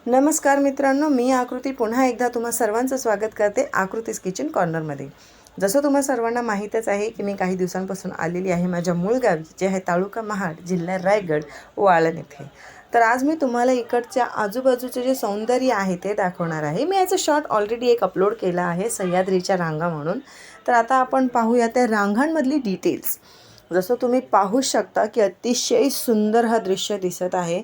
नमस्कार मित्रांनो, मी आकृती पुन्हा एकदा तुम्हा सर्वांचं स्वागत करते आकृतीज किचन कॉर्नरमध्ये. जसं तुम्हा सर्वांना माहीतच आहे की मी काही दिवसांपासून आलेली आहे माझ्या मूळ गावी, जे आहे तालुका महाड, जिल्हा रायगड, वाळण येथे. तर आज मी तुम्हाला इकडच्या आजूबाजूचे जे सौंदर्य आहे ते दाखवणार आहे. मी याचं शॉर्ट ऑलरेडी एक अपलोड केला आहे, सह्याद्रीच्या रांगा म्हणून. तर आता आपण पाहूया त्या रांगांमधली डिटेल्स. जसं तुम्ही पाहू शकता की अतिशय सुंदर हा दृश्य दिसत आहे.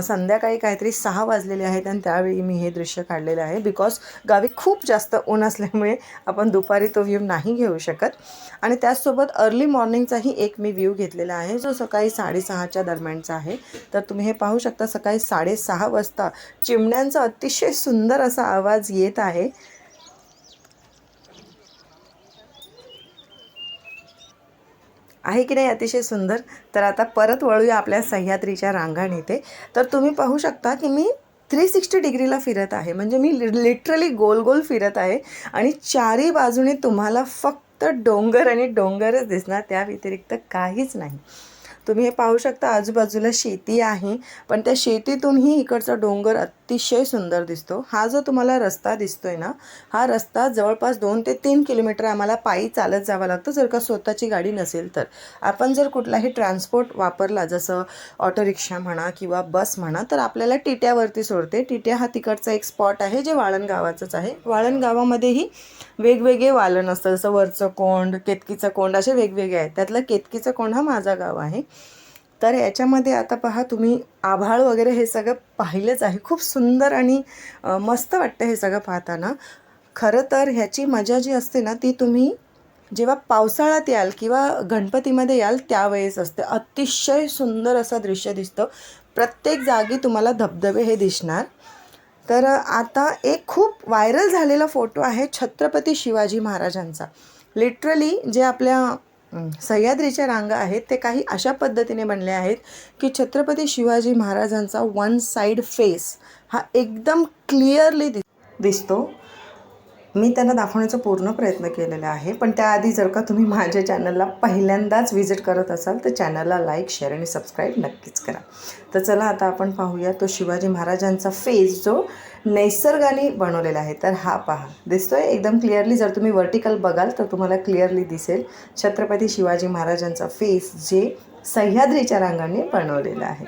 संध्याकाळी काहीतरी 6 वाजलेले आहेत आणि त्यावेळी मी हे दृश्य काढलेलं आहे. बिकॉज गावी खूप जास्त ऊन असल्यामुळे आपण दुपारी तो व्ह्यू नाही घेऊ शकत. आणि त्याचसोबत अर्ली मॉर्निंगचाही एक मी व्ह्यू घेतलेला आहे, जो सकाळी 6:30च्या दरम्यानचा आहे. तर तुम्ही हे पाहू शकता, सकाळी 6:30 वाजता चिमण्यांचा अतिशय सुंदर असा आवाज येत आहे. आहे की नाही अतिशय सुंदर. तर आता परत वळूया आपल्या सह्याद्रीच्या रांगांइथे. तर तुम्ही पाहू शकता की मी 360 डिग्रीला फिरत आहे, म्हणजे मी लिटरली गोल गोल फिरत आहे आणि चारी बाजूने तुम्हाला फक्त डोंगर आणि डोंगरच दिसणार, त्या व्यतिरिक्त काहीच नाही. तुम्ही हे पाहू शकता, आजूबाजूला शेती आहे, पण त्या शेतीतूनही इकडचा डोंगर अतिशय सुंदर दिसतो. हा जो तुम्हाला रस्ता दिसतोय ना, हा रस्ता जवळपास 2 ते 3 किलोमीटर आम्हाला पायी चालत जावं लागतं, जर का स्वतःची गाडी नसेल तर. आपण जर कुठलाही ट्रान्सपोर्ट वापरला, जसं ऑटो रिक्षा म्हणा किंवा बस म्हणा, तर आपल्याला टिट्यावरती सोडते. टिट्या हा तिकडचा एक स्पॉट आहे, जे वाळण गावाचंच आहे. वाळण गावामध्येही वेगवेगळे वालन असतं, जसं वरचं कोंड, केतकीचं कोंड, असे वेगवेगळे आहेत. त्यातलं केतकीचं कोंड हा माझा गाव आहे. तर याच्यामध्ये आता पहा तुम्ही, आभाळ वगैरे हे सगळं पाहिलंच आहे. खूप सुंदर आणि मस्त वाटतं हे सगळं पाहताना. खरं तर ह्याची मजा जी असते ना, ती तुम्ही जेव्हा पावसाळ्यात याल किंवा गणपतीमध्ये याल त्यावेळेस असते. अतिशय सुंदर असं दृश्य दिसतं. प्रत्येक जागी तुम्हाला धबधबे हे दिसणार. तर आता एक खूप व्हायरल झालेला फोटो आहे छत्रपती शिवाजी महाराजांचा. लिटरली जे आपल्या सह्याद्रीच्या रांगा आहेत ते काही अशा पद्धतीने बनले आहेत की छत्रपती शिवाजी महाराजांचा वन साईड फेस हा एकदम क्लिअरली दिसतो. मी त्यांना दाखवण्याचा पूर्ण प्रयत्न केलेला आहे. पण त्याआधी जर का तुम्ही माझ्या चॅनलला पहिल्यांदाच व्हिजिट करत असाल तर चॅनलला लाईक, शेअर आणि सबस्क्राईब नक्कीच करा. तर चला आता आपण पाहूया तो शिवाजी महाराजांचा फेस जो नैसर्गाने बनवलेला आहे. तर हा पहा, दिसतोय एकदम क्लिअरली. जर तुम्ही वर्टिकल बघाल तर तुम्हाला क्लिअरली दिसेल छत्रपती शिवाजी महाराजांचा फेस, जे सह्याद्रीच्या रांगांनी बनवलेला आहे.